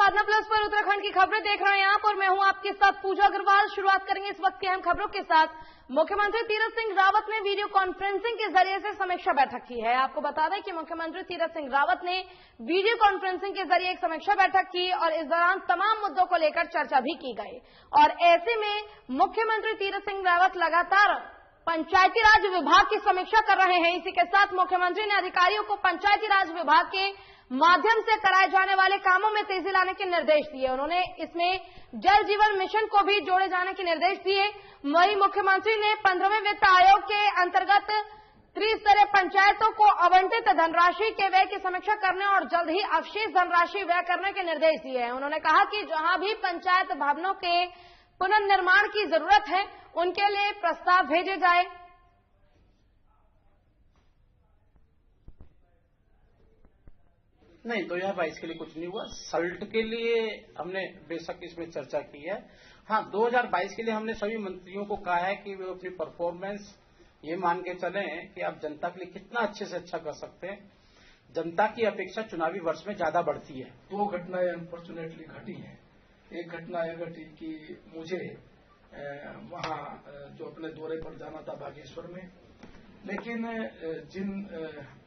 साधना plus पर उत्तराखंड की खबरें देख रहे हैं आप और मैं हूं आपके साथ पूजा अग्रवाल। शुरुआत करेंगे इस वक्त की अहम खबरों के साथ। मुख्यमंत्री तीरथ सिंह रावत ने वीडियो कॉन्फ्रेंसिंग के जरिए से समीक्षा बैठक की है। आपको बता दें कि मुख्यमंत्री तीरथ सिंह रावत ने वीडियो कॉन्फ्रेंसिंग के जरिए एक समीक्षा बैठक की और इस दौरान तमाम मुद्दों को लेकर चर्चा भी की गई। और ऐसे में मुख्यमंत्री तीरथ सिंह रावत लगातार पंचायती राज विभाग की समीक्षा कर रहे हैं। इसी के साथ मुख्यमंत्री ने अधिकारियों को पंचायती राज विभाग के माध्यम से कराए जाने वाले कामों में तेजी लाने के निर्देश दिए। उन्होंने इसमें जल जीवन मिशन को भी जोड़े जाने के निर्देश दिए। वहीं मुख्यमंत्री ने 15वें वित्त आयोग के अंतर्गत त्रिस्तरीय पंचायतों को आवंटित धनराशि के व्यय की समीक्षा करने और जल्द ही अवशेष धनराशि व्यय करने के निर्देश दिए हैं। उन्होंने कहा कि जहां भी पंचायत भवनों के पुनर्निर्माण की जरूरत है उनके लिए प्रस्ताव भेजे जाए। नहीं, 2022 के लिए कुछ नहीं हुआ। सल्ट के लिए हमने बेशक इसमें चर्चा की है। हाँ, 2022 के लिए हमने सभी मंत्रियों को कहा है कि वे अपनी परफॉर्मेंस ये मान के चलें कि आप जनता के लिए कितना अच्छे से अच्छा कर सकते हैं। जनता की अपेक्षा चुनावी वर्ष में ज्यादा बढ़ती है। 2 घटनाएं अनफॉर्चुनेटली घटी हैं। एक घटना यह घटी कि मुझे वहां जो अपने दौरे पर जाना था बागेश्वर में, लेकिन जिन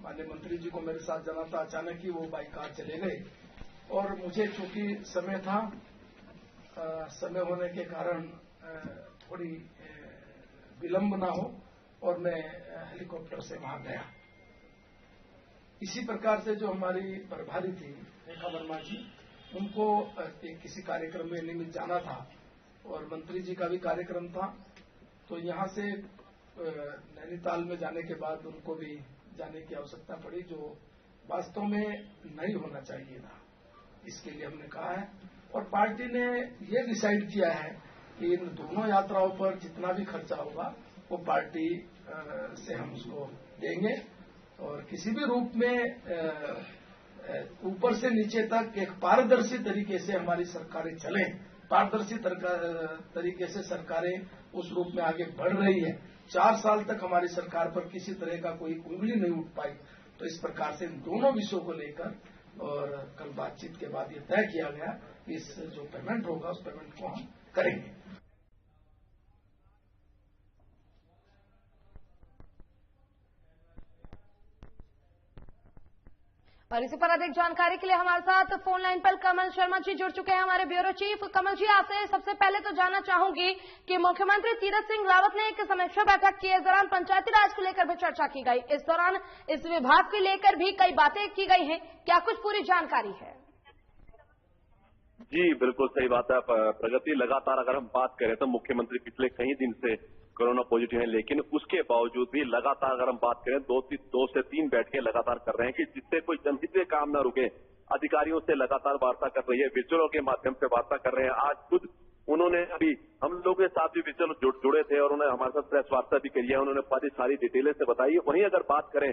माननीय मंत्री जी को मेरे साथ जाना था अचानक ही वो बाई कार चले गए और मुझे चूंकि समय था, समय होने के कारण थोड़ी विलंब ना हो और मैं हेलीकॉप्टर से वहां गया। इसी प्रकार से जो हमारी प्रभारी थी रेखा वर्मा जी, उनको किसी कार्यक्रम में निमित्त जाना था और मंत्री जी का भी कार्यक्रम था, तो यहां से नैनीताल में जाने के बाद उनको भी जाने की आवश्यकता पड़ी, जो वास्तव में नहीं होना चाहिए था। इसके लिए हमने कहा है और पार्टी ने ये डिसाइड किया है कि इन दोनों यात्राओं पर जितना भी खर्चा होगा वो पार्टी से हम उसको देंगे और किसी भी रूप में ऊपर से नीचे तक एक पारदर्शी तरीके से हमारी सरकारें चलें। पारदर्शी तरीके से सरकारें उस रूप में आगे बढ़ रही है। 4 साल तक हमारी सरकार पर किसी तरह का कोई उंगली नहीं उठ पाई। तो इस प्रकार से इन दोनों विषयों को लेकर और कल बातचीत के बाद ये तय किया गया कि इस जो पेमेंट होगा उस पेमेंट को हम करेंगे। और इसी पर अधिक जानकारी के लिए हमारे साथ फोन लाइन पर कमल शर्मा जी जुड़ चुके हैं, हमारे ब्यूरो चीफ। कमल जी, आपसे सबसे पहले तो जानना चाहूंगी कि मुख्यमंत्री तीरथ सिंह रावत ने एक समीक्षा बैठक की। इस दौरान पंचायती राज को लेकर भी चर्चा की गई। इस दौरान इस विभाग को लेकर भी कई बातें की गई हैं, क्या कुछ पूरी जानकारी है? जी बिल्कुल सही बात है प्रगति। लगातार अगर हम बात करें तो मुख्यमंत्री पिछले कई दिन से कोरोना पॉजिटिव है, लेकिन उसके बावजूद भी लगातार अगर हम बात करें 2 से 3 बैठकें लगातार कर रहे हैं कि जिससे कोई जनहित के काम न रुके। अधिकारियों से लगातार वार्ता कर रही है, विजुअलों के माध्यम से वार्ता कर रहे हैं। आज खुद उन्होंने अभी हम लोगों के साथ भी विजुअल जुड़े थे और उन्होंने हमारे साथ प्रेस वार्ता भी करी है। उन्होंने सारी डिटेलें से बताई। वहीं अगर बात करें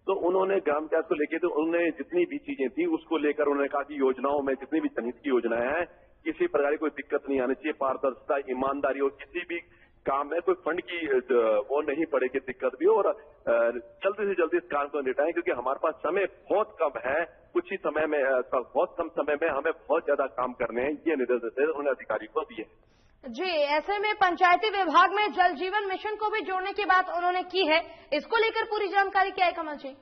तो उन्होंने ग्राम विकास को लेकर तो उन्होंने जितनी भी चीजें थी उसको लेकर उन्होंने कहा कि योजनाओं में जितनी भी जनहित की योजनाएं हैं किसी प्रकार की कोई दिक्कत नहीं आनी चाहिए। पारदर्शिता, ईमानदारी और किसी भी काम में कोई फंड की वो नहीं पड़ेगी दिक्कत भी, और जल्दी से जल्दी इस काम को निपटाएं क्योंकि हमारे पास समय बहुत कम है। कुछ ही समय में, बहुत कम समय में हमें बहुत ज्यादा काम करने हैं। ये निर्देश उन्होंने अधिकारी को दिए। जी, ऐसे में पंचायती विभाग में जल जीवन मिशन को भी जोड़ने की बात उन्होंने की है। इसको लेकर पूरी जानकारी क्या है कमल जी?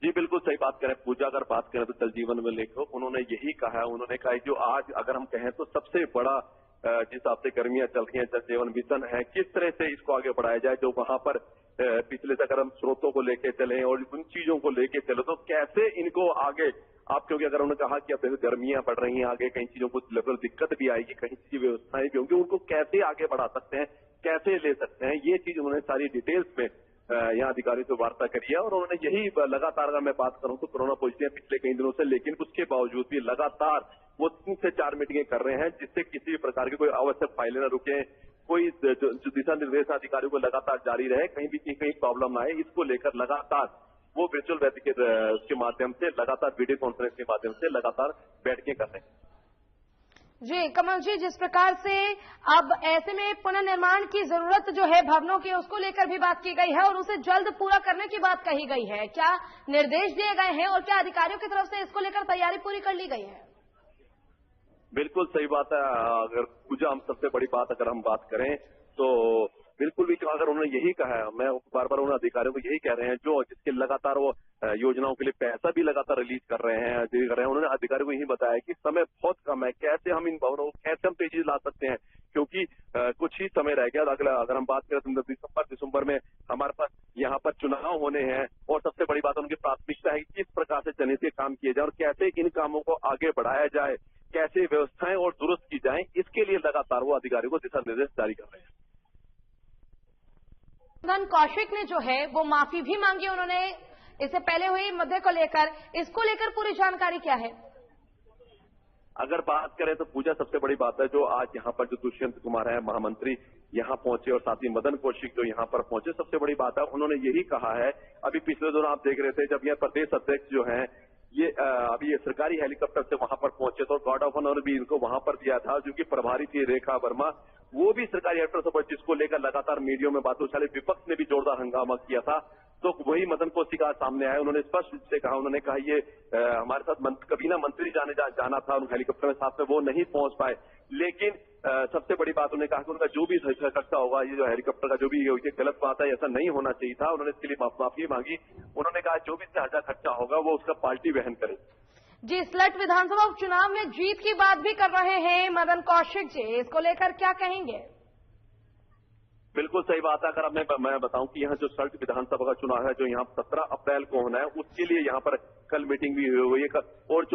जी बिल्कुल सही बात करें पूजा। अगर बात करें तो जल जीवन में लेकर उन्होंने यही कहा है। उन्होंने कहा जो आज अगर हम कहें तो सबसे बड़ा जिस हिसाब से गर्मियां चल रही हैं, जल जीवन मिशन है, किस तरह से इसको आगे बढ़ाया जाए। जो वहां पर पिछले से अगर हम स्रोतों को लेके चले और उन चीजों को लेके चले तो कैसे इनको आगे आप, क्योंकि अगर उन्होंने कहा कि अब गर्मियां बढ़ रही हैं, आगे कई चीजों को लेवल दिक्कत भी आएगी, कहीं चीज व्यवस्थाएं भी होंगी, उनको कैसे आगे बढ़ा सकते हैं, कैसे ले सकते हैं, ये चीज उन्होंने सारी डिटेल्स में यहाँ अधिकारियों से वार्ता करी है। और उन्होंने यही लगातार, अगर मैं बात करूं तो कोरोना पॉजिटिव है पिछले कई दिनों से, लेकिन उसके बावजूद भी लगातार वो 3 से 4 मीटिंगें कर रहे हैं जिससे किसी भी प्रकार की कोई आवश्यक फाइलें न रुके, कोई दिशा निर्देश अधिकारियों को लगातार जारी रहे, कहीं भी कहीं प्रॉब्लम ना आए। इसको लेकर लगातार वो वर्चुअल बैठक के माध्यम से, लगातार वीडियो कॉन्फ्रेंस के माध्यम से लगातार बैठकें कर रहे हैं। जी कमल जी, जिस प्रकार से अब ऐसे में पुनर्निर्माण की जरूरत जो है भवनों की, उसको लेकर भी बात की गई है और उसे जल्द पूरा करने की बात कही गई है, क्या निर्देश दिए गए हैं और क्या अधिकारियों की तरफ से इसको लेकर तैयारी पूरी कर ली गई है? बिल्कुल सही बात है। अगर पूजा हम सबसे बड़ी बात अगर हम बात करें तो बिल्कुल भी अगर उन्होंने यही कहा है, मैं बार बार उन अधिकारियों को यही कह रहे हैं जो जिसके लगातार वो योजनाओं के लिए पैसा भी लगातार रिलीज कर रहे हैं, उन्होंने अधिकारियों को यही बताया कि समय बहुत कम है, कैसे हम इन भवनों को कैसे हम तेजी ला सकते हैं, क्योंकि कुछ ही समय रह गया। अगर हम बात करें तो दिसंबर में हमारे पास यहाँ पर चुनाव होने हैं और सबसे बड़ी बात उनकी प्राथमिकता है कि किस प्रकार से जनहित के काम किए जाए और कैसे इन कामों को आगे बढ़ाया जाए, कैसे व्यवस्थाएं और दुरुस्त की जाएं, इसके लिए लगातार वो अधिकारियों को दिशा निर्देश जारी कर रहे हैं। मदन कौशिक ने जो है वो माफी भी मांगी उन्होंने इससे पहले हुई मुद्दे को लेकर, इसको लेकर पूरी जानकारी क्या है? अगर बात करें तो पूजा सबसे बड़ी बात है जो आज यहाँ पर जो दुष्यंत कुमार है महामंत्री यहाँ पहुंचे और साथ ही मदन कौशिक जो यहाँ पर पहुंचे, सबसे बड़ी बात है उन्होंने यही कहा है। अभी पिछले दिनों आप देख रहे थे जब यह प्रदेश अध्यक्ष जो है ये अभी ये सरकारी हेलीकॉप्टर से वहां पर पहुंचे तो गार्ड ऑफ ऑनर भी इनको वहां पर दिया था, जो कि प्रभारी थी रेखा वर्मा, वो भी सरकारी हेलीकॉप्टर से, जिसको लेकर लगातार मीडिया में बातों चले, विपक्ष ने भी जोरदार हंगामा किया था। तो वही मदन कौशिक आज सामने आए, उन्होंने स्पष्ट रूप से कहा, उन्होंने कहा ये हमारे साथ कबीना मंत्री जाना था उन हेलीकॉप्टर में, साथ में वो नहीं पहुंच पाए, लेकिन सबसे बड़ी बात उन्होंने कहा कि उनका जो भी खर्चा होगा, ये जो हेलीकॉप्टर का जो भी ये गलत बात है, ऐसा नहीं होना चाहिए था, उन्होंने इसके लिए माफी मांगी। उन्होंने कहा जो भी इससे खर्चा होगा वो उसका पार्टी वहन करे। जी, स्लट विधानसभा उपचुनाव में जीत की बात भी कर रहे हैं मदन कौशिक जी, इसको लेकर क्या कहेंगे? बिल्कुल सही बात है। अगर मैं बताऊं कि यहाँ जो स्लट विधानसभा का चुनाव है जो यहाँ 17 अप्रैल को होना है, उसके लिए यहाँ पर कल मीटिंग भी हुई है और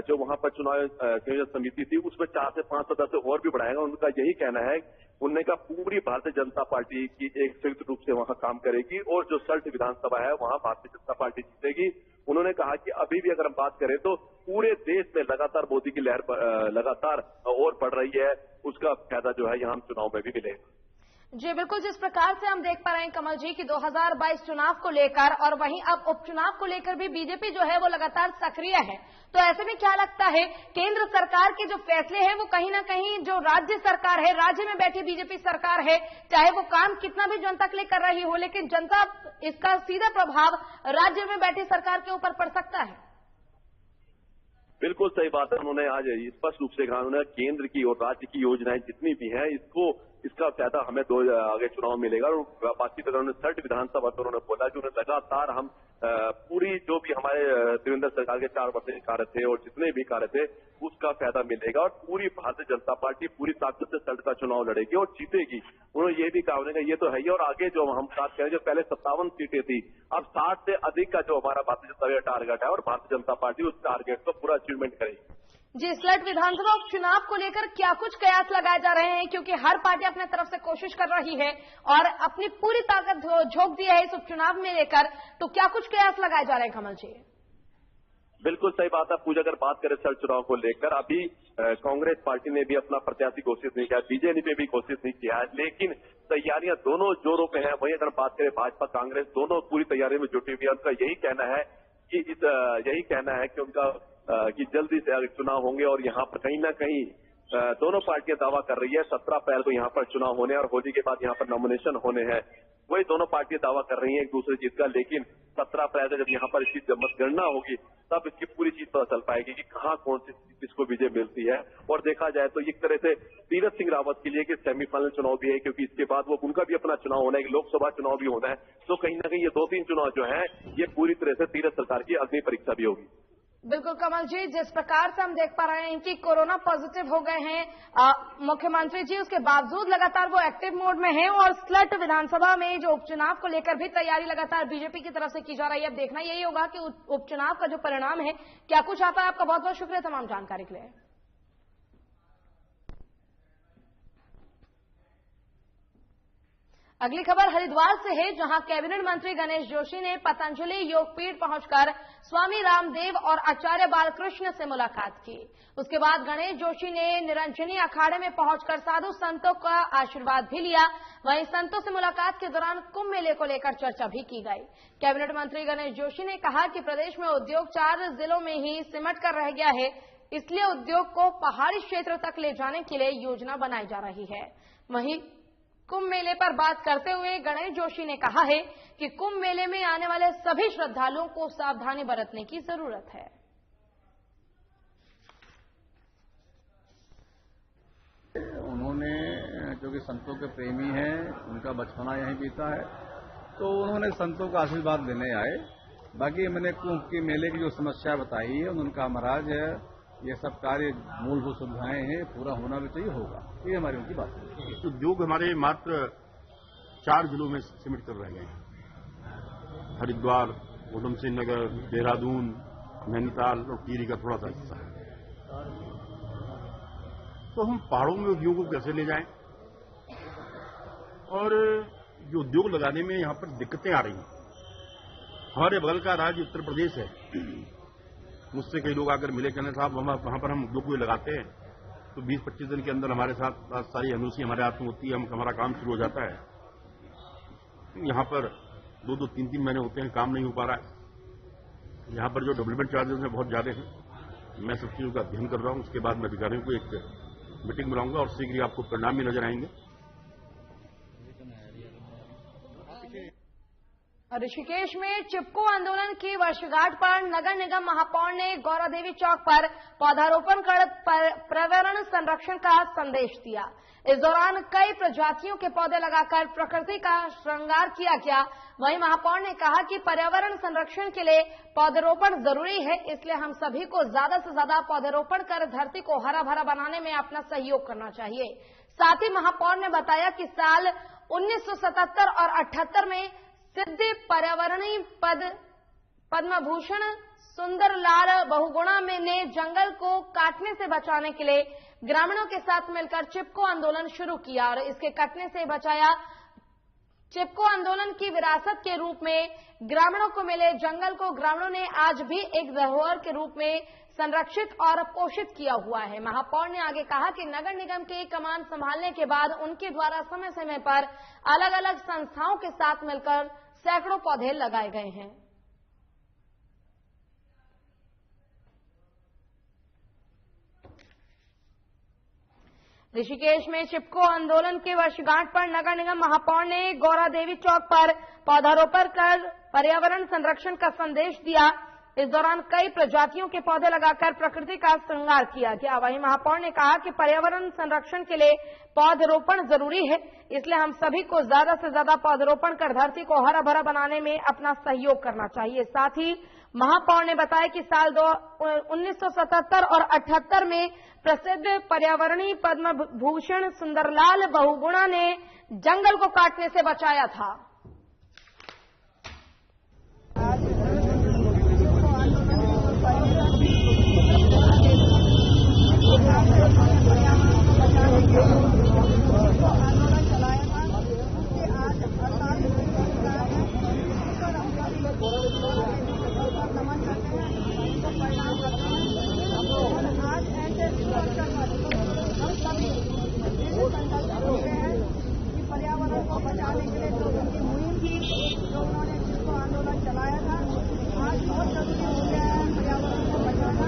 जो वहां पर चुनाव संयोजन समिति थी उसमें 4 से 5 सदस्य और भी बढ़ाएगा। उनका यही कहना है, उन्होंने कहा पूरी भारतीय जनता पार्टी की एक संयुक्त रूप से वहां काम करेगी और जो सल्ट विधानसभा है वहां भारतीय जनता पार्टी जीतेगी। उन्होंने कहा कि अभी भी अगर हम बात करें तो पूरे देश में लगातार मोदी की लहर लगातार और बढ़ रही है, उसका फायदा जो है यहाँ चुनाव में भी मिलेगा। जी बिल्कुल, जिस प्रकार से हम देख पा रहे हैं कमल जी की 2022 चुनाव को लेकर और वहीं अब उपचुनाव को लेकर भी बीजेपी जो है वो लगातार सक्रिय है, तो ऐसे में क्या लगता है केंद्र सरकार के जो फैसले हैं वो कहीं ना कहीं जो राज्य सरकार है, राज्य में बैठी बीजेपी सरकार है, चाहे वो काम कितना भी जनता के लिए कर रही हो, लेकिन जनता इसका सीधा प्रभाव राज्य में बैठी सरकार के ऊपर पड़ सकता है? बिल्कुल सही बात है। उन्होंने आज स्पष्ट रूप से कहा, उन्होंने केंद्र की और राज्य की योजनाएं जितनी भी हैं इसका फायदा हमें आगे चुनाव मिलेगा। और बातचीत अगर उन्होंने सल्ट विधानसभा तो उन्होंने बोला कि उन्हें लगातार हम पूरी जो भी हमारे त्रिवेंद्र सरकार के 4 वर्ष के कार्य थे और जितने भी कार्य थे उसका फायदा मिलेगा और पूरी भारतीय जनता पार्टी पूरी ताकत से सल्ट का चुनाव लड़ेगी और जीतेगी। उन्होंने ये भी कहा, उन्होंने ये तो है ही, और आगे जो हम बात करें जो पहले 57 सीटें थी, अब 60 से अधिक का जो हमारा भारतीय जनता का टारगेट है और भारतीय जनता पार्टी उस टारगेट को पूरा अचीवमेंट करेगी। जी, स्लट विधानसभा उपचुनाव को लेकर क्या कुछ कयास लगाए जा रहे हैं, क्योंकि हर पार्टी अपने तरफ से कोशिश कर रही है और अपनी पूरी ताकत झोंक दी है इस उपचुनाव में लेकर, तो क्या कुछ कयास लगाए जा रहे हैं कमल जी? बिल्कुल सही बात है पूजा। अगर बात करें सल्ट चुनाव को लेकर, अभी कांग्रेस पार्टी ने भी अपना प्रत्याशी घोषित नहीं किया, बीजेपी ने भी घोषित नहीं किया है, लेकिन तैयारियां दोनों जोरों पे हैं। वहीं अगर बात करें भाजपा कांग्रेस दोनों पूरी तैयारी में जुटी हुई है। उनका यही कहना है कि उनका कि जल्दी से चुनाव होंगे और यहाँ पर कहीं ना कहीं दोनों पार्टियां दावा कर रही है 17 अप्रैल को यहाँ पर चुनाव होने और होली के बाद यहाँ पर नॉमिनेशन होने हैं। वही दोनों पार्टियां दावा कर रही हैं एक दूसरे चीज का, लेकिन 17 अप्रैल को जब यहाँ पर इसकी मतगणना होगी तब इसकी पूरी चीज पता चल पाएगी कि कहाँ कौन सी किसको विजय मिलती है। और देखा जाए तो एक तरह से तीरथ सिंह रावत के लिए कि सेमीफाइनल चुनाव भी है, क्योंकि इसके बाद वो उनका भी अपना चुनाव होना है, लोकसभा चुनाव भी होना है, तो कहीं ना कहीं ये 2-3 चुनाव जो है ये पूरी तरह से तीरथ सरकार की अग्नि परीक्षा भी होगी। बिल्कुल कमल जी, जिस प्रकार से हम देख पा रहे हैं कि कोरोना पॉजिटिव हो गए हैं मुख्यमंत्री जी, उसके बावजूद लगातार वो एक्टिव मोड में हैं और स्लट विधानसभा में जो उपचुनाव को लेकर भी तैयारी लगातार बीजेपी की तरफ से की जा रही है। अब देखना यही होगा कि उपचुनाव का जो परिणाम है क्या कुछ आता है। आपका बहुत बहुत शुक्रिया तमाम जानकारी के लिए। अगली खबर हरिद्वार से है, जहां कैबिनेट मंत्री गणेश जोशी ने पतंजलि योगपीठ पहुंचकर स्वामी रामदेव और आचार्य बालकृष्ण से मुलाकात की। उसके बाद गणेश जोशी ने निरंजनी अखाड़े में पहुंचकर साधु संतों का आशीर्वाद भी लिया। वहीं संतों से मुलाकात के दौरान कुंभ मेले को लेकर चर्चा भी की गई। कैबिनेट मंत्री गणेश जोशी ने कहा कि प्रदेश में उद्योग 4 जिलों में ही सिमट कर रह गया है। इसलिए उद्योग को पहाड़ी क्षेत्र तक ले जाने के लिए योजना बनाई जा रही है। वहीं कुंभ मेले पर बात करते हुए गणेश जोशी ने कहा है कि कुंभ मेले में आने वाले सभी श्रद्धालुओं को सावधानी बरतने की जरूरत है। उन्होंने क्योंकि संतों के प्रेमी हैं, उनका बचपना यहीं बीता है, तो उन्होंने संतों का आशीर्वाद देने आए। बाकी मैंने कुंभ के मेले की जो समस्या बताई है, उनका महाराज है, ये सब कार्य मूलभूत सुविधाएं हैं, पूरा होना भी चाहिए, होगा, ये हमारी उनकी बात है। उद्योग हमारे मात्र 4 जिलों में सीमित कर रहे हैं। हरिद्वार, उधम सिंह नगर, देहरादून, नैनीताल और टिहरी का थोड़ा सा हिस्सा है। तो हम पहाड़ों में उद्योग को कैसे ले जाएं? और जो उद्योग लगाने में यहां पर दिक्कतें आ रही हैं। हमारे बगल का राज्य उत्तर प्रदेश है। मुझसे कई लोग आकर मिले, कहने साहब वहां पर हम उद्योग को लगाते हैं तो 20-25 दिन के अंदर हमारे साथ सारी एनओसी हमारे हाथ में होती है, हमारा काम शुरू हो जाता है। यहां पर 2-2, 3-3 महीने होते हैं, काम नहीं हो पा रहा है। यहां पर जो डेवलपमेंट चार्जेस हैं बहुत ज्यादा हैं। मैं सब चीजों का अध्ययन कर रहा हूं, उसके बाद मैं अधिकारियों को एक मीटिंग बुलाऊंगा और शीघ्र ही आपको परिणाम भी नजर आएंगे। ऋषिकेश में चिपको आंदोलन की वर्षगांठ पर नगर निगम महापौर ने गौरा देवी चौक पर पौधारोपण कर पर्यावरण संरक्षण का संदेश दिया। इस दौरान कई प्रजातियों के पौधे लगाकर प्रकृति का श्रृंगार किया गया। वहीं महापौर ने कहा कि पर्यावरण संरक्षण के लिए पौधरोपण जरूरी है, इसलिए हम सभी को ज्यादा से ज्यादा पौधरोपण कर धरती को हरा भरा बनाने में अपना सहयोग करना चाहिए। साथ ही महापौर ने बताया कि साल 1977 और 78 में सिद्ध पर्यावरणीय पद्म भूषण सुंदरलाल बहुगुणा ने जंगल को काटने से बचाने के लिए ग्रामीणों के साथ मिलकर चिपको आंदोलन शुरू किया और इसके कटने से बचाया। चिपको आंदोलन की विरासत के रूप में ग्रामीणों को मिले जंगल को ग्रामीणों ने आज भी एक धरोहर के रूप में संरक्षित और पोषित किया हुआ है। महापौर ने आगे कहा कि नगर निगम के कमान संभालने के बाद उनके द्वारा समय समय पर अलग अलग संस्थाओं के साथ मिलकर सैकड़ों पौधे लगाए गए हैं। ऋषिकेश में चिपको आंदोलन के वर्षगांठ पर नगर निगम महापौर ने गौरा देवी चौक पर पौधारोपण कर पर्यावरण संरक्षण का संदेश दिया। इस दौरान कई प्रजातियों के पौधे लगाकर प्रकृति का श्रृंगार किया गया। वहीं महापौर ने कहा कि पर्यावरण संरक्षण के लिए पौधरोपण जरूरी है, इसलिए हम सभी को ज्यादा से ज्यादा पौधरोपण कर धरती को हरा भरा बनाने में अपना सहयोग करना चाहिए। साथ ही महापौर ने बताया कि साल 1977 और 78 में प्रसिद्ध पर्यावरणीय पद्म भूषण सुंदरलाल बहुगुणा ने जंगल को काटने से बचाया था। पर्यावरण को बचाने के लिए जो उनकी मुहिम थी, जो उन्होंने जिसको आंदोलन चलाया था, आज बहुत जरूरी हो गया है पर्यावरण को बचाना।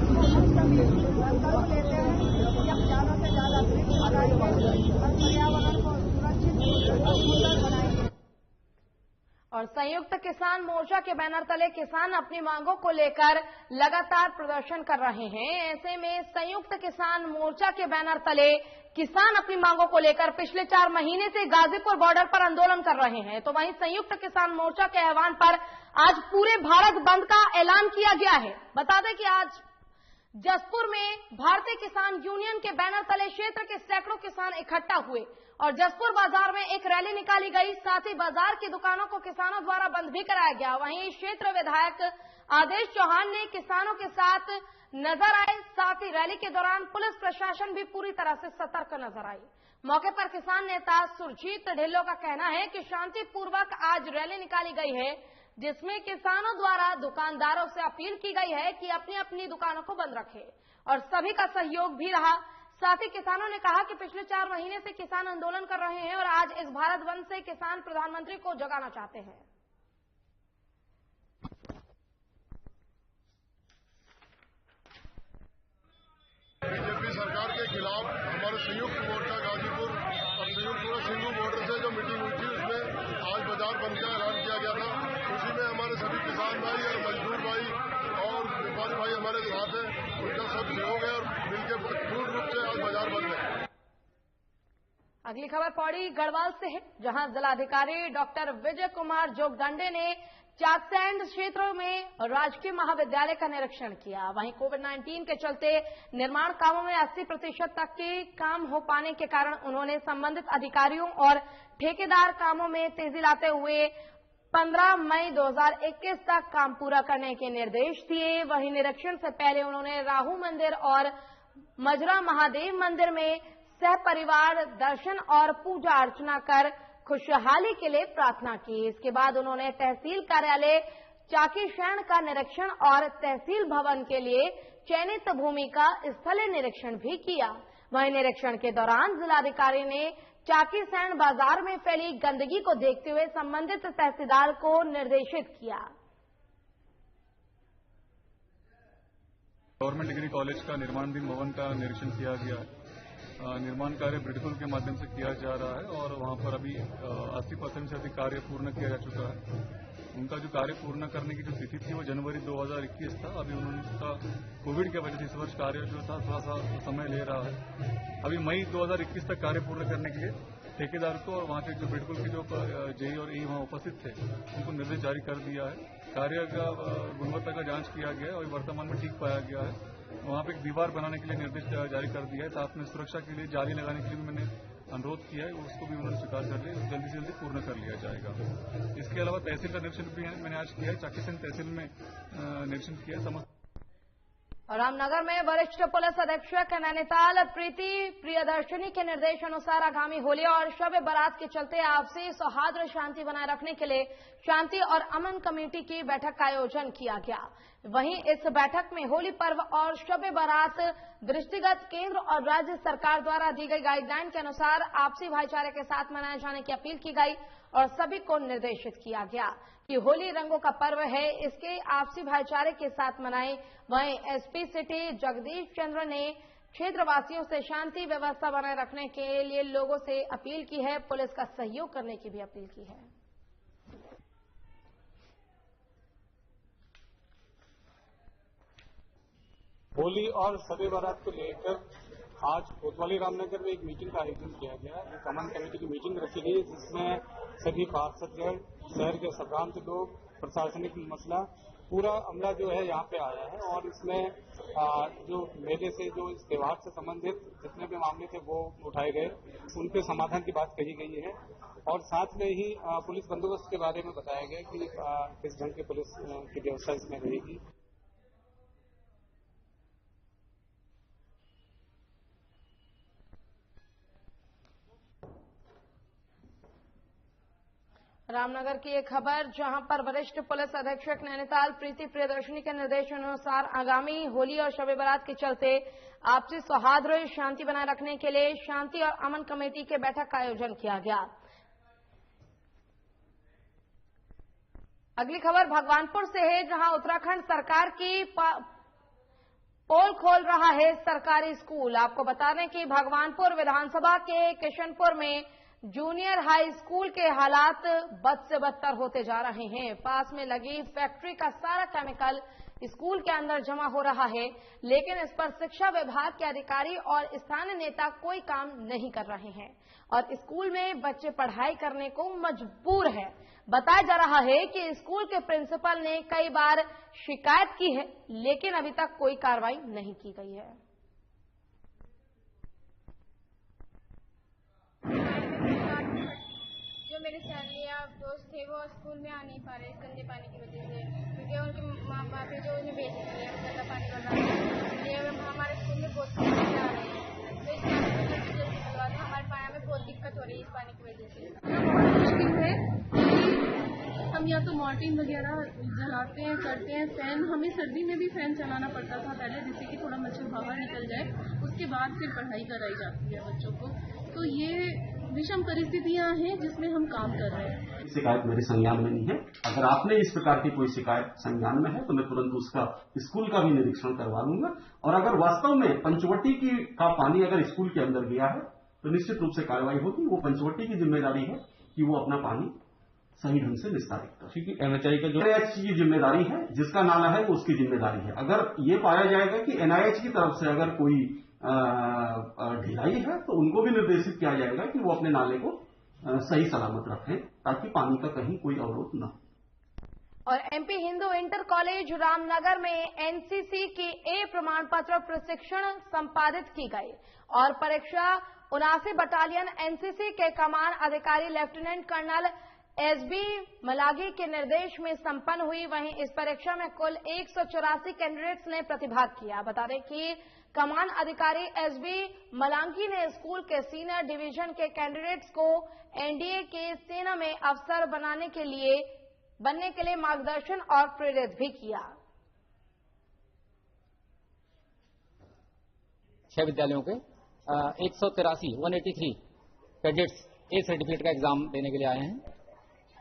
तो हम सभी संकल्प लेते हैं कि हम ज्यादा से ज्यादा वृक्ष लगाएंगे और पर्यावरण को सुरक्षित और सुंदर बनाएंगे। और संयुक्त किसान मोर्चा के बैनर तले किसान अपनी मांगों को लेकर लगातार प्रदर्शन कर रहे हैं। ऐसे में संयुक्त किसान मोर्चा के बैनर तले किसान अपनी मांगों को लेकर पिछले 4 महीने से गाजीपुर बॉर्डर पर आंदोलन कर रहे हैं। तो वहीं संयुक्त किसान मोर्चा के आह्वान पर आज पूरे भारत बंद का ऐलान किया गया है। बता दें कि आज जसपुर में भारतीय किसान यूनियन के बैनर तले क्षेत्र के सैकड़ों किसान इकट्ठा हुए और जसपुर बाजार में एक रैली निकाली गई। साथ ही बाजार की दुकानों को किसानों द्वारा बंद भी कराया गया। वहीं क्षेत्र विधायक आदेश चौहान ने किसानों के साथ नजर आए। साथ ही रैली के दौरान पुलिस प्रशासन भी पूरी तरह से सतर्क नजर आई। मौके पर किसान नेता सुरजीत ढिल्लों का कहना है कि शांतिपूर्वक आज रैली निकाली गई है, जिसमें किसानों द्वारा दुकानदारों से अपील की गई है कि अपनी अपनी दुकानों को बंद रखें और सभी का सहयोग भी रहा। साथ ही किसानों ने कहा कि पिछले 4 महीने से किसान आंदोलन कर रहे हैं और आज इस भारत बंद से किसान प्रधानमंत्री को जगाना चाहते हैं। खिलाफ हमारे संयुक्त मोर्चा गाजीपुर और संयुक्त सिंधु बॉर्डर से जो मीटिंग हुई थी उसमें आज बाजार बंद का ऐलान किया गया था। उसी में हमारे सभी किसान भाई और मजदूर भाई और व्यापारी भाई हमारे साथ हैं, उनका सब सहयोग है और मिलकर पूर्ण रूप से आज बाजार बंद है। अगली खबर पौड़ी गढ़वाल से है, जहां जिलाधिकारी डॉक्टर विजय कुमार जोगदंडे ने चाकसैंड क्षेत्रों में राजकीय महाविद्यालय का निरीक्षण किया। वहीं कोविड-19 के चलते निर्माण कामों में 80% तक के काम हो पाने के कारण उन्होंने संबंधित अधिकारियों और ठेकेदार कामों में तेजी लाते हुए 15 मई 2021 तक काम पूरा करने के निर्देश दिए। वहीं निरीक्षण से पहले उन्होंने राहु मंदिर और मजरा महादेव मंदिर में सहपरिवार दर्शन और पूजा अर्चना कर खुशहाली के लिए प्रार्थना की। इसके बाद उन्होंने तहसील कार्यालय चाकीसैंड का निरीक्षण और तहसील भवन के लिए चयनित भूमि का स्थलीय निरीक्षण भी किया। वहीं निरीक्षण के दौरान जिलाधिकारी ने चाकीसैंड बाजार में फैली गंदगी को देखते हुए संबंधित तहसीलदार को निर्देशित किया। गवर्नमेंट डिग्री कॉलेज का निर्माणाधीन भवन का निरीक्षण किया गया है। निर्माण कार्य ब्रिडकुल के माध्यम से किया जा रहा है और वहां पर अभी 80% से अधिक कार्य पूर्ण किया जा चुका है। उनका जो कार्य पूर्ण करने की जो तिथि थी वो जनवरी 2021 था। अभी उन्होंने उसका कोविड के वजह से इस वर्ष कार्य जो था थोड़ा सा समय ले रहा है। अभी मई 2021 तक कार्य पूर्ण करने के लिए ठेकेदार को और वहां के जो ब्रिडकुल के जो जेई और ई वहां उपस्थित थे उनको निर्देश जारी कर दिया है। कार्य का गुणवत्ता का जांच किया गया है और वर्तमान में ठीक पाया गया है। वहां पे एक दीवार बनाने के लिए निर्देश जारी कर दिया है। साथ में सुरक्षा के लिए जाली लगाने के लिए भी मैंने अनुरोध किया है, उसको भी उन्होंने स्वीकार कर लिया। जल्दी से जल्दी पूर्ण कर लिया जाएगा। इसके अलावा तहसील का निरीक्षण भी मैंने आज किया है। चाकीसैंड तहसील में निरीक्षण किया है। रामनगर में वरिष्ठ पुलिस अधीक्षक नैनीताल प्रीति प्रियदर्शनी के निर्देश अनुसार आगामी होली और शब बारात के चलते आपसी सौहार्द शांति बनाए रखने के लिए शांति और अमन कमेटी की बैठक का आयोजन किया गया। वहीं इस बैठक में होली पर्व और शब बारात दृष्टिगत केंद्र और राज्य सरकार द्वारा दी गई गाइडलाइन के अनुसार आपसी भाईचारे के साथ मनाए जाने की अपील की गई और सभी को निर्देशित किया गया कि होली रंगों का पर्व है, इसके आपसी भाईचारे के साथ मनाएं। वहीं एसपी सिटी जगदीश चंद्र ने क्षेत्रवासियों से शांति व्यवस्था बनाए रखने के लिए लोगों से अपील की है। पुलिस का सहयोग करने की भी अपील की है। होली और शब बारात को लेकर आज कोतवाली रामनगर में एक मीटिंग का आयोजन किया गया। एक अमन कमेटी की मीटिंग रखी गई जिसमें सभी पार्षदगण, शहर के संक्रांत लोग, प्रशासनिक मसला, पूरा अमला जो है यहाँ पे आया है और इसमें जो मेले से जो इस त्योहार से संबंधित जितने भी मामले थे वो उठाए गए, उनके समाधान की बात कही गई है और साथ में ही पुलिस बंदोबस्त के बारे में बताया गया कि किस ढंग की पुलिस की व्यवस्था इसमें रहेगी। रामनगर की एक खबर, जहां पर वरिष्ठ पुलिस अधीक्षक नैनीताल प्रीति प्रियदर्शनी के निर्देशानुसार आगामी होली और शब बारात के चलते आपसी सौहार्द शांति बनाए रखने के लिए शांति और अमन कमेटी के बैठक का आयोजन किया गया। अगली खबर भगवानपुर से है, जहां उत्तराखंड सरकार की पोल खोल रहा है सरकारी स्कूल। आपको बता दें कि भगवानपुर विधानसभा के किशनपुर में जूनियर हाई स्कूल के हालात बद से बदतर होते जा रहे हैं। पास में लगी फैक्ट्री का सारा केमिकल स्कूल के अंदर जमा हो रहा है, लेकिन इस पर शिक्षा विभाग के अधिकारी और स्थानीय नेता कोई काम नहीं कर रहे हैं और स्कूल में बच्चे पढ़ाई करने को मजबूर है। बताया जा रहा है कि स्कूल के प्रिंसिपल ने कई बार शिकायत की है, लेकिन अभी तक कोई कार्रवाई नहीं की गई है। जो मेरे सहेली या दोस्त थे वो स्कूल में आ नहीं पा रहे गंदे पानी की वजह से, क्योंकि उनके माँ बाप जो उन्हें भेज रहे हैं गंदा पानी कर रहा है। ये हमारे स्कूल में बहुत समस्या आ रही है, तो इस पानी की हमारे पानी में बहुत दिक्कत हो रही है इस पानी की वजह से। बहुत मुश्किल है कि हम या तो मॉर्टिन वगैरह जलाते हैं, करते हैं। फैन, हमें सर्दी में भी फैन चलाना पड़ता था पहले, जिससे कि थोड़ा मच्छर बाहर निकल जाए, उसके बाद फिर पढ़ाई कराई जाती है बच्चों को। तो ये विषम परिस्थितियां हैं जिसमें हम काम कर रहे हैं। शिकायत मेरे संज्ञान में नहीं है। अगर आपने इस प्रकार की कोई शिकायत संज्ञान में है तो मैं तुरंत उसका स्कूल का भी निरीक्षण करवा लूंगा, और अगर वास्तव में पंचवटी का पानी अगर स्कूल के अंदर गया है तो निश्चित रूप से कार्रवाई होगी। वो पंचवटी की जिम्मेदारी है कि वो अपना पानी सही ढंग से निस्तारित कर। क्योंकि एनएचआई का जो एनआईएच की जिम्मेदारी है, जिसका नाला है वो उसकी जिम्मेदारी है। अगर ये पाया जाएगा कि एनआईएच की तरफ से अगर कोई ढिलाई है तो उनको भी निर्देशित किया जाएगा कि वो अपने नाले को सही सलामत रखें ताकि पानी का कहीं कोई अवरोध न हो। और MP Hindu inter college Ramnagar में एनसीसी की ए प्रमाण पत्र प्रशिक्षण संपादित की गई और परीक्षा 79 बटालियन एनसीसी के कमान अधिकारी लेफ्टिनेंट कर्नल एसबी मलागी के निर्देश में संपन्न हुई। वहीं इस परीक्षा में कुल 184 कैंडिडेट्स ने प्रतिभाग किया। बता दें कि कमान अधिकारी एसबी मलांगी ने स्कूल के सीनियर डिवीजन के कैंडिडेट्स को एनडीए के सेना में अफसर बनने के लिए मार्गदर्शन और प्रेरित भी किया। 6 विद्यालयों के 183 कैडेट्स ए सर्टिफिकेट का एग्जाम देने के लिए आए हैं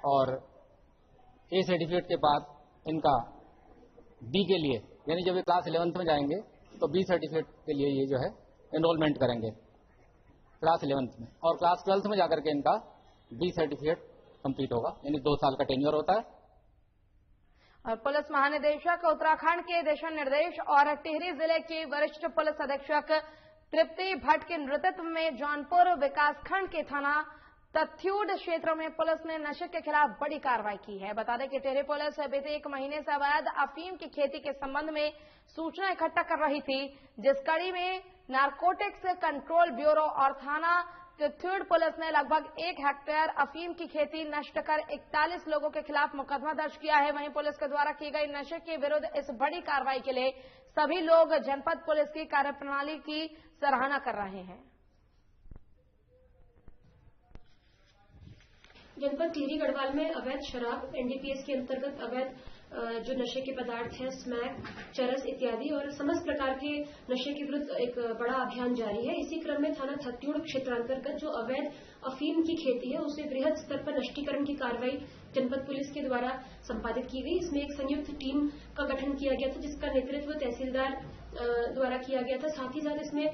और ए सर्टिफिकेट के बाद इनका बी के लिए, यानी जब ये क्लास 11th में जाएंगे तो बी सर्टिफिकेट के लिए ये जो है एनरोलमेंट करेंगे क्लास 11th में, और क्लास 12th में जाकर के इनका बी सर्टिफिकेट कंप्लीट होगा, यानी 2 साल का टेन्योर होता है। और पुलिस महानिदेशक उत्तराखंड के दिशा निर्देश और टिहरी जिले के वरिष्ठ पुलिस अधीक्षक तृप्ति भट्ट के नेतृत्व में जौनपुर विकासखंड के थाना तथ्यूड क्षेत्र में पुलिस ने नशे के खिलाफ बड़ी कार्रवाई की है। बता दें कि टिहरी पुलिस बीते 1 महीने से अवैध अफीम की खेती के संबंध में सूचना इकट्ठा कर रही थी, जिस कड़ी में नारकोटिक्स कंट्रोल ब्यूरो और थाना तथ्यूड पुलिस ने लगभग 1 हेक्टेयर अफीम की खेती नष्ट कर 41 लोगों के खिलाफ मुकदमा दर्ज किया है। वहीं पुलिस के द्वारा की गई नशे के विरुद्ध इस बड़ी कार्रवाई के लिए सभी लोग जनपद पुलिस की कार्यप्रणाली की सराहना कर रहे हैं। जनपद टिहरी गढ़वाल में अवैध शराब, एनडीपीएस के अंतर्गत अवैध जो नशे के पदार्थ हैं, स्मैक, चरस इत्यादि और समस्त प्रकार के नशे के विरुद्ध एक बड़ा अभियान जारी है। इसी क्रम में थाना थत्यूड़ क्षेत्रांतर्गत जो अवैध अफीम की खेती है उसे वृहद स्तर पर नष्टीकरण की कार्रवाई जनपद पुलिस के द्वारा संपादित की गई। इसमें एक संयुक्त टीम का गठन किया गया था जिसका नेतृत्व तहसीलदार द्वारा किया गया था। साथ ही साथ इसमें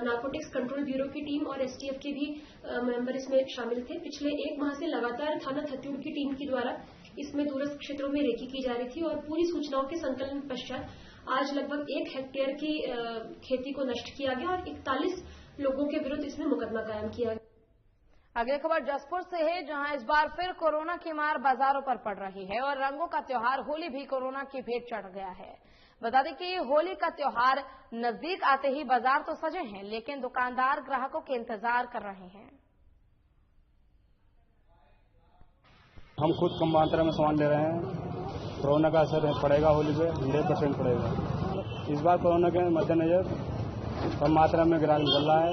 नारकोटिक्स कंट्रोल ब्यूरो की टीम और एसटीएफ के भी मेंबर इसमें शामिल थे। पिछले 1 माह से लगातार थाना थत्यूड़ की टीम के द्वारा इसमें दूरस्थ क्षेत्रों में रेकी की जा रही थी और पूरी सूचनाओं के संकलन पश्चात आज लगभग 1 हेक्टेयर की खेती को नष्ट किया गया और 41 लोगों के विरुद्ध इसमें मुकदमा कायम किया गया। अगली खबर जसपुर से है, जहां इस बार फिर कोरोना की मार बाजारों पर पड़ रही है और रंगों का त्योहार होली भी कोरोना की भेंट चढ़ गया है। बता दें कि होली का त्योहार नजदीक आते ही बाजार तो सजे हैं, लेकिन दुकानदार ग्राहकों के इंतजार कर रहे हैं। हम खुद कम मात्रा में सामान ले रहे हैं। कोरोना का असर पड़ेगा होली पे 100% पड़ेगा। इस बार कोरोना के मद्देनजर कम मात्रा में ग्राहक निकल रहा है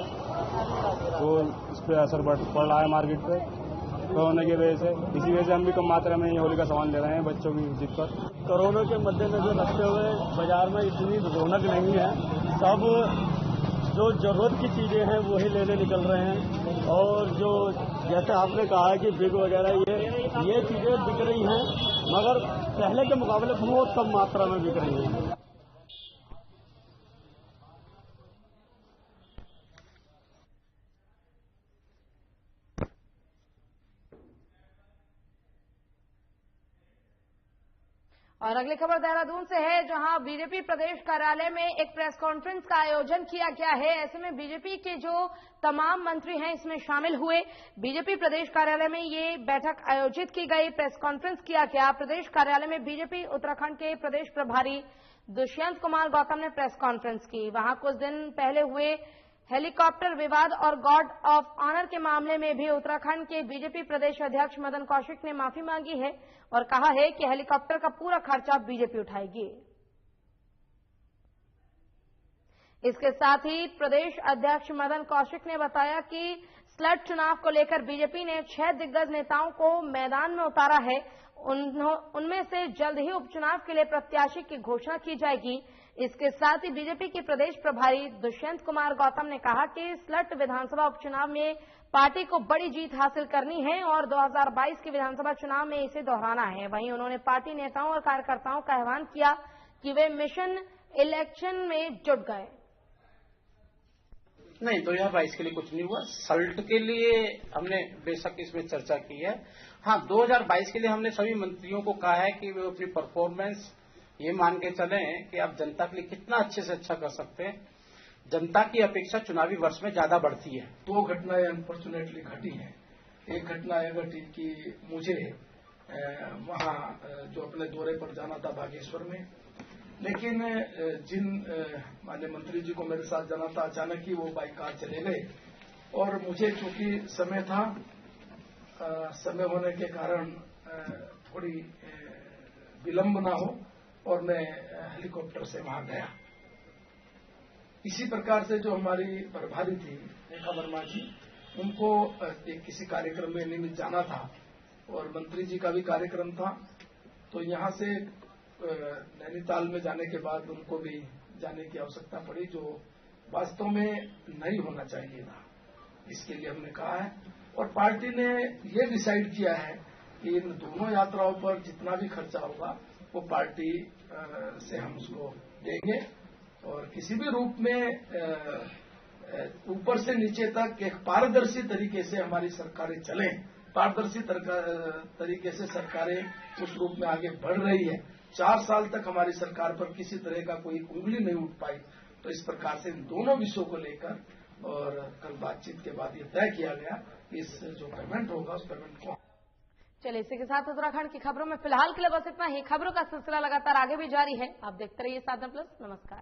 तो इस पर असर पड़ रहा है मार्केट पे कोरोना की वजह से। इसी वजह से हम भी कम मात्रा में होली का सामान ले रहे हैं बच्चों की जिद पर। कोरोना के मद्देनजर रखते हुए बाजार में इतनी रौनक नहीं है। सब जो जरूरत की चीजें हैं वही लेने निकल रहे हैं और जो जैसे आपने कहा है कि बिग वगैरह ये चीजें बिक रही हैं, मगर पहले के मुकाबले बहुत कम मात्रा में बिक रही हैं। और अगली खबर देहरादून से है, जहां बीजेपी प्रदेश कार्यालय में एक प्रेस कॉन्फ्रेंस का आयोजन किया गया है। ऐसे में बीजेपी के जो तमाम मंत्री हैं इसमें शामिल हुए। बीजेपी प्रदेश कार्यालय में ये बैठक आयोजित की गई, प्रेस कॉन्फ्रेंस किया गया। प्रदेश कार्यालय में बीजेपी उत्तराखंड के प्रदेश प्रभारी दुष्यंत कुमार गौतम ने प्रेस कॉन्फ्रेंस की। वहां कुछ दिन पहले हुए हेलीकॉप्टर विवाद और गार्ड ऑफ ऑनर के मामले में भी उत्तराखंड के बीजेपी प्रदेश अध्यक्ष मदन कौशिक ने माफी मांगी है और कहा है कि हेलीकॉप्टर का पूरा खर्चा बीजेपी उठाएगी। इसके साथ ही प्रदेश अध्यक्ष मदन कौशिक ने बताया कि स्लट चुनाव को लेकर बीजेपी ने 6 दिग्गज नेताओं को मैदान में उतारा है। उनमें से जल्द ही उपचुनाव के लिए प्रत्याशी की घोषणा की जाएगी। इसके साथ ही बीजेपी के प्रदेश प्रभारी दुष्यंत कुमार गौतम ने कहा कि स्लट विधानसभा उपचुनाव में पार्टी को बड़ी जीत हासिल करनी है और 2022 के विधानसभा चुनाव में इसे दोहराना है। वहीं उन्होंने पार्टी नेताओं और कार्यकर्ताओं का आह्वान किया कि वे मिशन इलेक्शन में जुट गए। नहीं, 2022 के लिए कुछ नहीं हुआ। सल्ट के लिए हमने बेशक इसमें चर्चा की है। हाँ, 2022 के लिए हमने सभी मंत्रियों को कहा है कि वे अपनी परफॉर्मेंस ये मान के चलें कि आप जनता के लिए कितना अच्छे से अच्छा कर सकते हैं। जनता की अपेक्षा चुनावी वर्ष में ज्यादा बढ़ती है। 2 घटनाएं अनफॉर्चुनेटली घटी हैं। एक घटना यह घटी कि मुझे वहां जो अपने दौरे पर जाना था बागेश्वर में, लेकिन जिन माननीय मंत्री जी को मेरे साथ जाना था, अचानक ही वो बाई कार चले गए और मुझे चूंकि समय था, समय होने के कारण थोड़ी विलंब ना हो और मैं हेलीकॉप्टर से वहां गया। इसी प्रकार से जो हमारी प्रभारी थी रेखा वर्मा जी, उनको एक किसी कार्यक्रम में नियमित जाना था और मंत्री जी का भी कार्यक्रम था, तो यहां से नैनीताल में जाने के बाद उनको भी जाने की आवश्यकता पड़ी, जो वास्तव में नहीं होना चाहिए था। इसके लिए हमने कहा है और पार्टी ने ये डिसाइड किया है कि इन दोनों यात्राओं पर जितना भी खर्चा होगा वो पार्टी से हम उसको देंगे और किसी भी रूप में ऊपर से नीचे तक एक पारदर्शी तरीके से हमारी सरकारें चलें। पारदर्शी तरीके से सरकारें उस रूप में आगे बढ़ रही है। 4 साल तक हमारी सरकार पर किसी तरह का कोई उंगली नहीं उठ पाई, तो इस प्रकार से इन दोनों विषयों को लेकर और कल बातचीत के बाद ये तय किया गया कि इस जो पेमेंट होगा उस पेमेंट को। चलिए, इसी के साथ उत्तराखंड की खबरों में फिलहाल के लिए बस इतना ही। खबरों का सिलसिला लगातार आगे भी जारी है। आप देखते रहिए साधना प्लस। नमस्कार।